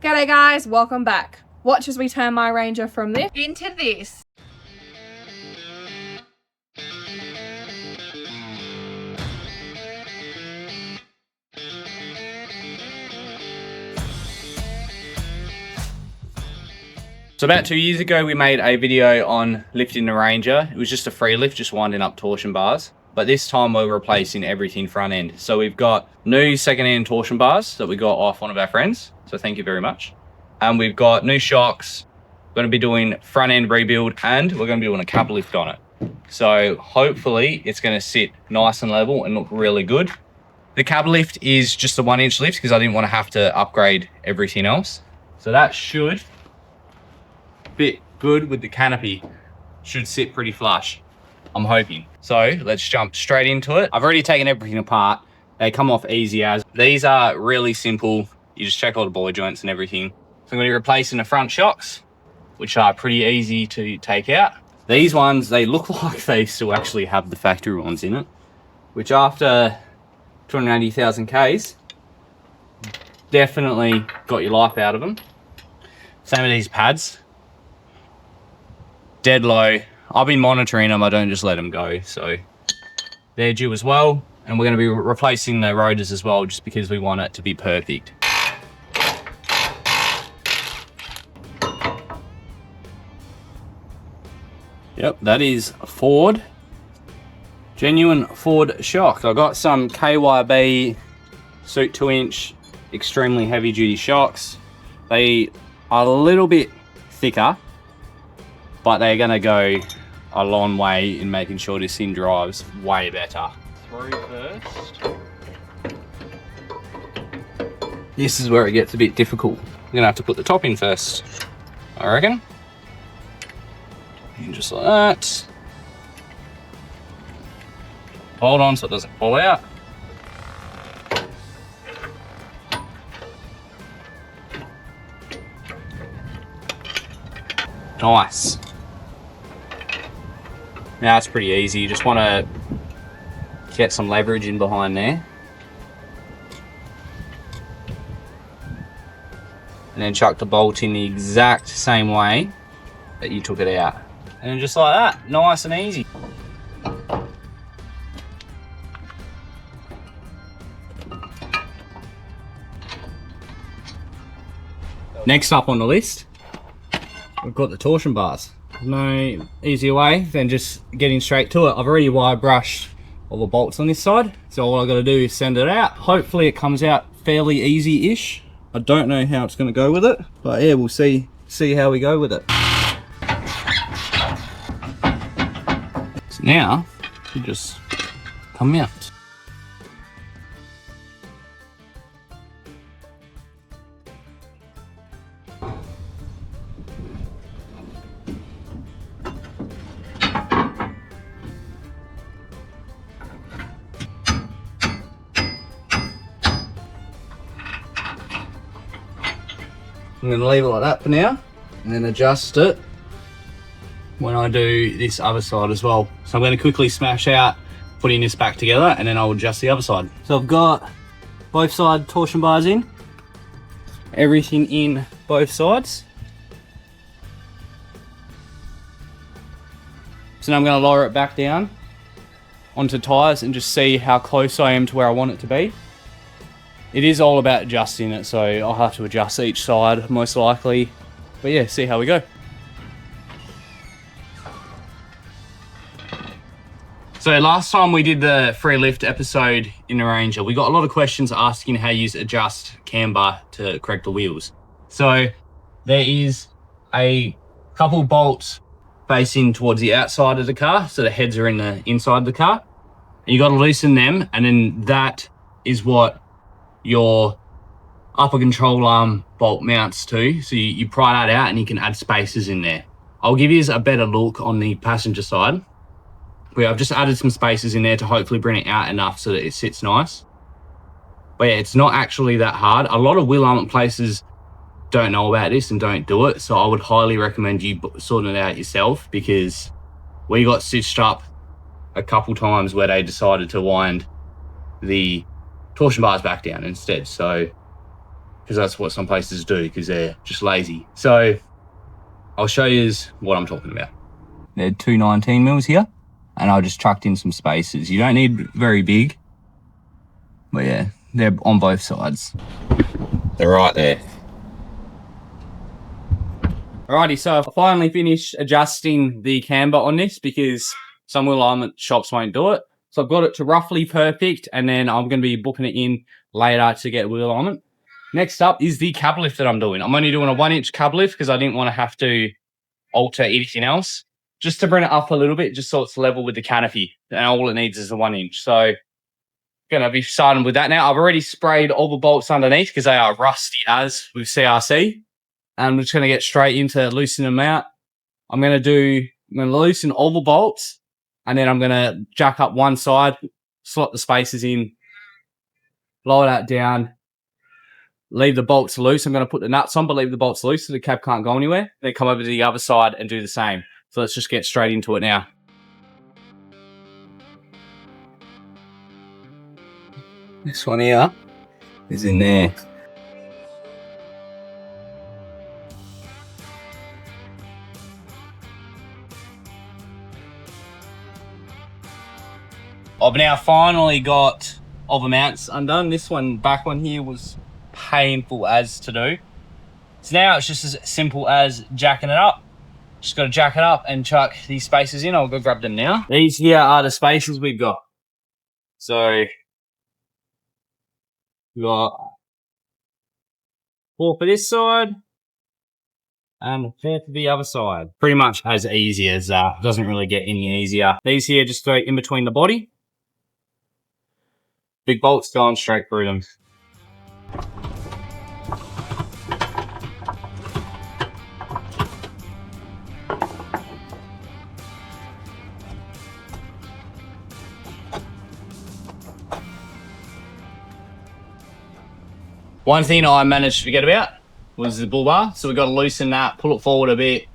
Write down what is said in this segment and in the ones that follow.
G'day guys, welcome back. Watch as we turn my Ranger from this into this. So about 2 years ago, we made a video on lifting the Ranger. It was just a free lift, just winding up torsion bars. But this time we're replacing everything front end. So we've got new second-hand torsion bars that we got off one of our friends. So thank you very much. And we've got new shocks. We're going to be doing front end rebuild and we're going to be doing a cab lift on it. So hopefully it's going to sit nice and level and look really good. The cab lift is just a 1 inch lift because I didn't want to have to upgrade everything else. So that should fit good with the canopy. Should sit pretty flush, I'm hoping. So let's jump straight into it. I've already taken everything apart. They come off easy as. These are really simple. You just check all the ball joints and everything. So I'm going to be replacing the front shocks, which are pretty easy to take out. These ones, they look like they still actually have the factory ones in it, which after 280,000 Ks, definitely got your life out of them. Same with these pads. Dead low. I've been monitoring them, I don't just let them go. So they're due as well. And we're going to be replacing the rotors as well, just because we want it to be perfect. Yep, that is Ford. Genuine Ford shock. I got some KYB Suit 2-inch extremely heavy duty shocks. They are a little bit thicker, but they're gonna go a long way in making sure this thing drives way better. Through first. This is where it gets a bit difficult. I'm gonna have to put the top in first, I reckon. And just like that. Hold on so it doesn't fall out. Nice. Now it's pretty easy. You just want to get some leverage in behind there. And then chuck the bolt in the exact same way that you took it out. And just like that, nice and easy. Next up on the list, we've got the torsion bars. No easier way than just getting straight to it. I've already wire brushed all the bolts on this side, so all I got to do is send it out. Hopefully it comes out fairly easy-ish. I don't know how it's going to go with it, but yeah, we'll see how we go with it. So now you just come out. I'm going to leave it like that for now and then adjust it when I do this other side as well. So I'm going to quickly smash out putting this back together and then I'll adjust the other side. So I've got both side torsion bars in, everything in both sides. So now I'm going to lower it back down onto tyres and just see how close I am to where I want it to be. It is all about adjusting it, so I'll have to adjust each side most likely. But yeah, see how we go. So last time we did the free lift episode in the Ranger, we got a lot of questions asking how you adjust camber to correct the wheels. So there is a couple bolts facing towards the outside of the car, so the heads are in the inside of the car. And you got to loosen them, and then that is what your upper control arm bolt mounts to. So you pry that out and you can add spacers in there. I'll give you a better look on the passenger side. But I've just added some spacers in there to hopefully bring it out enough so that it sits nice. But yeah, it's not actually that hard. A lot of wheel alignment places don't know about this and don't do it. So I would highly recommend you sorting it out yourself, because we got stitched up a couple times where they decided to wind the torsion bars back down instead. So because that's what some places do because they're just lazy. So I'll show you what I'm talking about. They're 2 19 mils here, and I just chucked in some spacers. You don't need very big, but yeah, they're on both sides. They're right there. Alrighty, so I finally finished adjusting the camber on this because some wheel alignment shops won't do it. So I've got it to roughly perfect, and then I'm going to be booking it in later to get wheel alignment. Next up is the cab lift that I'm doing. I'm only doing a 1-inch cab lift because I didn't want to have to alter anything else. Just to bring it up a little bit, just so it's level with the canopy. And all it needs is a 1-inch. So going to be starting with that now. I've already sprayed all the bolts underneath because they are rusty as with CRC. And I'm just going to get straight into loosening them out. I'm going to loosen all the bolts, and then I'm going to jack up one side, slot the spacers in, lower that down, leave the bolts loose. I'm going to put the nuts on, but leave the bolts loose so the cab can't go anywhere. Then come over to the other side and do the same. So let's just get straight into it now. This one here is in there. I've now finally got all the mounts undone. This back one here was painful as to do. So now it's just as simple as jacking it up. Just got to jack it up and chuck these spacers in. I'll go grab them now. These here are the spacers we've got. So we've got 4 for this side and 4 for the other side. Pretty much as easy as that. Doesn't really get any easier. These here just go in between the body. Big bolts going straight through them. One thing I managed to forget about was the bullbar. So we've got to loosen that, pull it forward a bit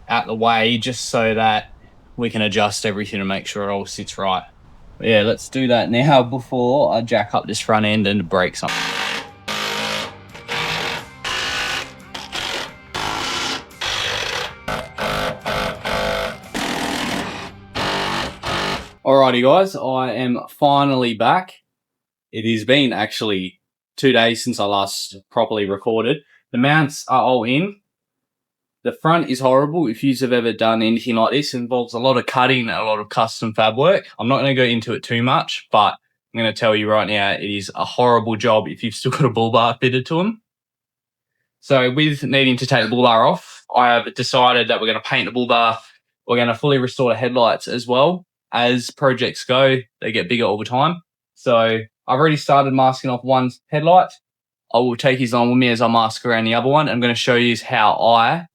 out the way just so that we can adjust everything and make sure it all sits right. But yeah, let's do that now before I jack up this front end and break something. Alrighty guys, I am finally back. It has been actually 2 days since I last properly recorded. The mounts are all in. The front is horrible. If you have ever done anything like this, it involves a lot of cutting and a lot of custom fab work. I'm not going to go into it too much, but I'm going to tell you right now, it is a horrible job if you've still got a bull bar fitted to them. So with needing to take the bull bar off, I have decided that we're going to paint the bull bar. We're going to fully restore the headlights as well. As projects go, they get bigger all the time. So I've already started masking off one headlight. I will take his on with me as I mask around the other one. I'm going to show you how I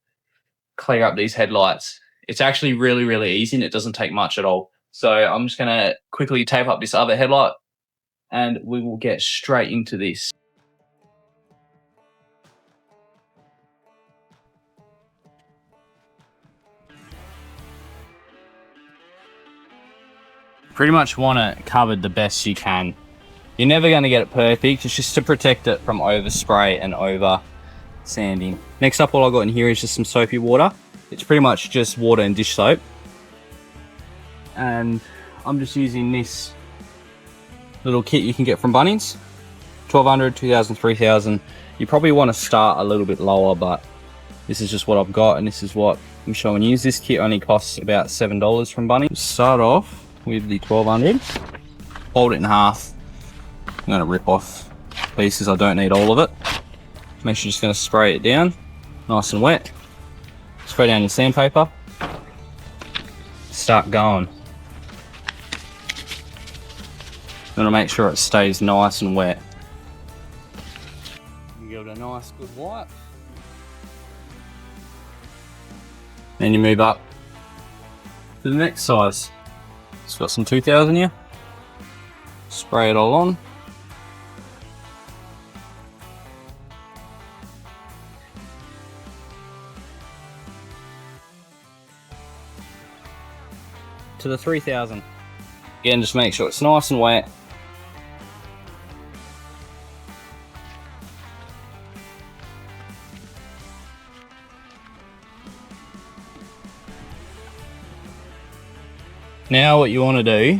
clear up these headlights. It's actually really, really easy and it doesn't take much at all. So I'm just going to quickly tape up this other headlight and we will get straight into this. Pretty much want it covered the best you can. You're never going to get it perfect. It's just to protect it from overspray and over sanding. Next up, all I got in here is just some soapy water. It's pretty much just water and dish soap. And I'm just using this little kit you can get from Bunnings. 1200, 2000, 3000. You probably want to start a little bit lower, but this is just what I've got and this is what I'm showing you. This kit only costs about $7 from Bunnings. Start off with the 1200. Fold it in half. I'm going to rip off pieces, I don't need all of it. Make sure you're just going to spray it down, nice and wet. Spray down your sandpaper. Start going. Going to make sure it stays nice and wet. You give it a nice good wipe. Then you move up to the next size. It's got some 2000 here. Spray it all on. To the 3000. Again, just make sure it's nice and wet. Now what you want to do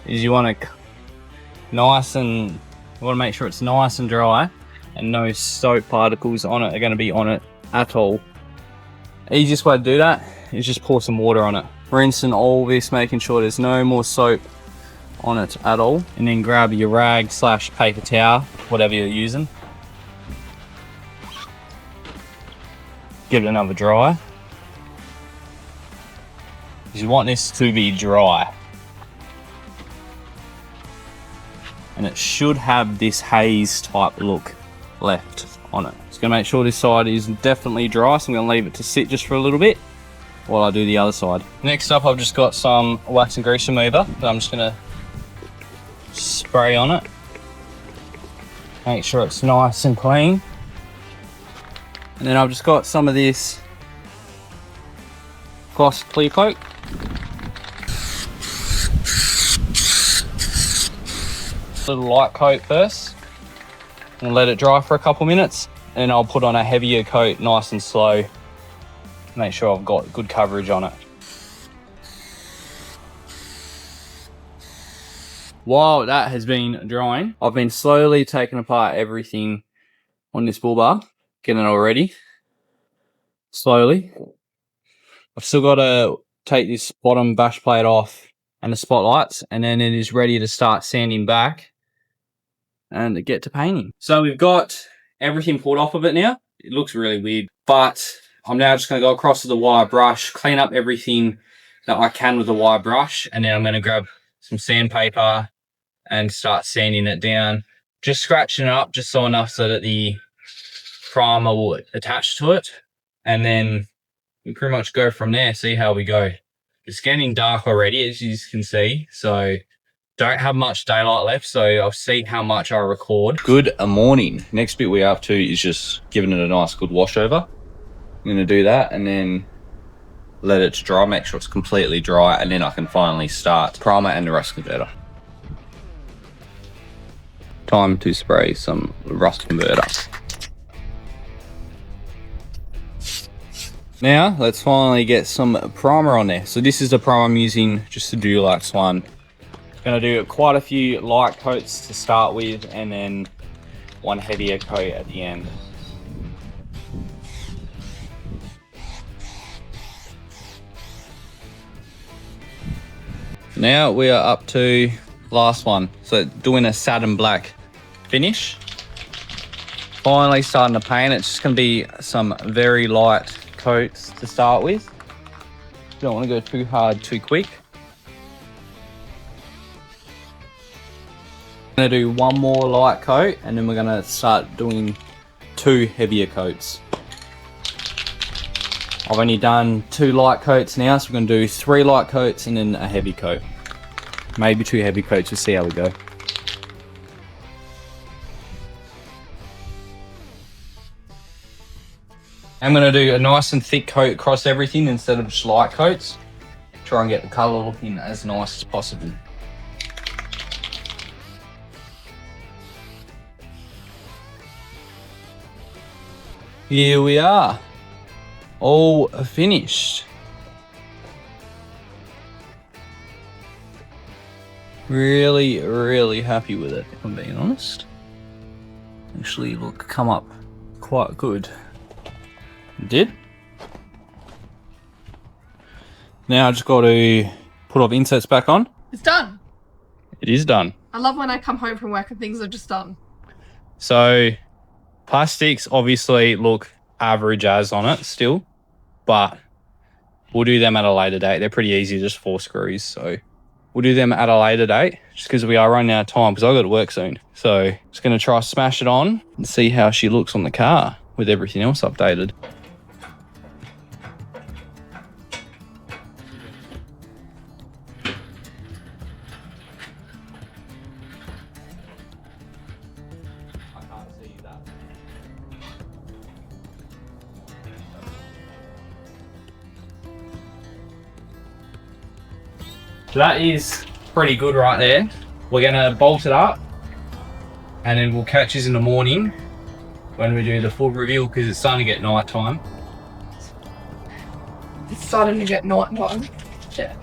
is you want to make sure it's nice and dry and no soap particles on it are going to be on it at all. Easiest way to do that is just pour some water on it. Rinsing all this, making sure there's no more soap on it at all, and then grab your rag / paper towel, whatever you're using. Give it another dry. You want this to be dry, and it should have this haze type look left on it. Just gonna make sure this side is definitely dry, so I'm gonna leave it to sit just for a little bit while I do the other side. Next up, I've just got some wax and grease remover that I'm just gonna spray on it. Make sure it's nice and clean. And then I've just got some of this gloss clear coat. Little light coat first and let it dry for a couple minutes, and then I'll put on a heavier coat nice and slow. Make sure I've got good coverage on it. While that has been drying, I've been slowly taking apart everything on this Bullbar, getting it all ready. Slowly. I've still got to take this bottom bash plate off and the spotlights, and then it is ready to start sanding back and get to painting. So we've got everything pulled off of it now. It looks really weird, but I'm now just going to go across to the wire brush, clean up everything that I can with the wire brush, and then I'm going to grab some sandpaper and start sanding it down. Just scratching it up just so enough so that the primer will attach to it, and then we pretty much go from there, see how we go. It's getting dark already, as you can see, so don't have much daylight left, so I'll see how much I record. Good morning. Next bit we're up to is just giving it a nice good wash over. I'm going to do that and then let it dry, make sure it's completely dry, and then I can finally start primer and the rust converter. Time to spray some rust converter. Now let's finally get some primer on there. So this is the primer I'm using just to do Dulux one. Gonna do quite a few light coats to start with, and then one heavier coat at the end. Now we are up to last one. So doing a satin black finish. Finally starting to paint. It's just gonna be some very light coats to start with. Don't want to go too hard too quick. I'm gonna do one more light coat, and then we're gonna start doing 2 heavier coats. I've only done 2 light coats now, so we're gonna do 3 light coats and then a heavy coat. Maybe 2 heavy coats, we'll see how we go. I'm gonna do a nice and thick coat across everything instead of just light coats. Try and get the color looking as nice as possible. Here we are, all finished. Really, really happy with it, if I'm being honest. Actually, look, come up quite good. It did. Now I just got to put all the inserts back on. It's done. It is done. I love when I come home from work and things are just done. So plastics obviously look average as on it still, but we'll do them at a later date. They're pretty easy, just 4 screws. So we'll do them at a later date just because we are running out of time because I've got to work soon. So just going to try smash it on and see how she looks on the car with everything else updated. So that is pretty good right there. We're gonna bolt it up and then we'll catch you in the morning when we do the full reveal because it's starting to get night time. It's starting to get night time. Yeah.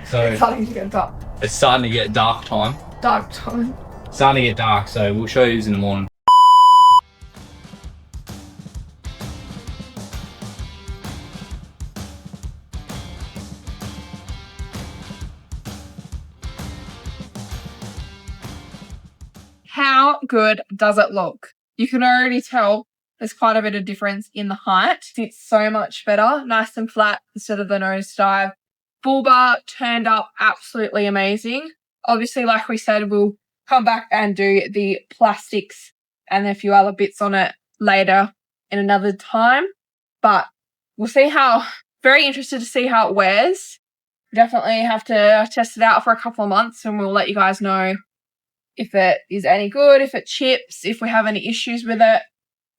So It's starting to get dark. it's starting to get dark time. Dark time. Starting to get dark, so we'll show you in the morning. How good does it look? You can already tell there's quite a bit of difference in the height. It's so much better, nice and flat instead of the nosedive. Bullbar turned up absolutely amazing. Obviously, like we said, we'll come back and do the plastics and a few other bits on it later in another time. But we'll see very interested to see how it wears. Definitely have to test it out for a couple of months and we'll let you guys know if it is any good, if it chips, if we have any issues with it.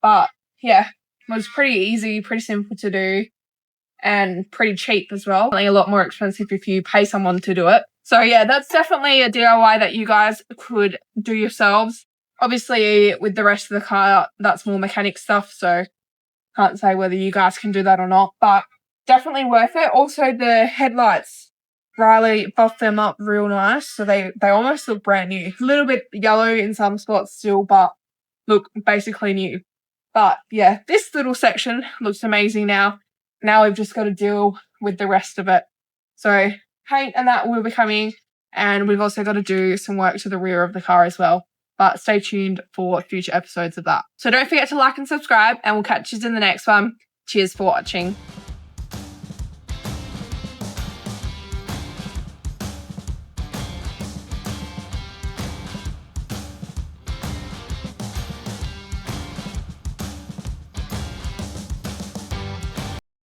But yeah, it was pretty easy, pretty simple to do and pretty cheap as well. Only a lot more expensive if you pay someone to do it. So yeah, that's definitely a DIY that you guys could do yourselves. Obviously with the rest of the car, that's more mechanic stuff. So can't say whether you guys can do that or not, but definitely worth it. Also the headlights, Riley buffed them up real nice. So they almost look brand new. A little bit yellow in some spots still, but look basically new. But yeah, this little section looks amazing now. Now we've just got to deal with the rest of it. So paint and that will be coming. And we've also got to do some work to the rear of the car as well. But stay tuned for future episodes of that. So don't forget to like and subscribe and we'll catch you in the next one. Cheers for watching.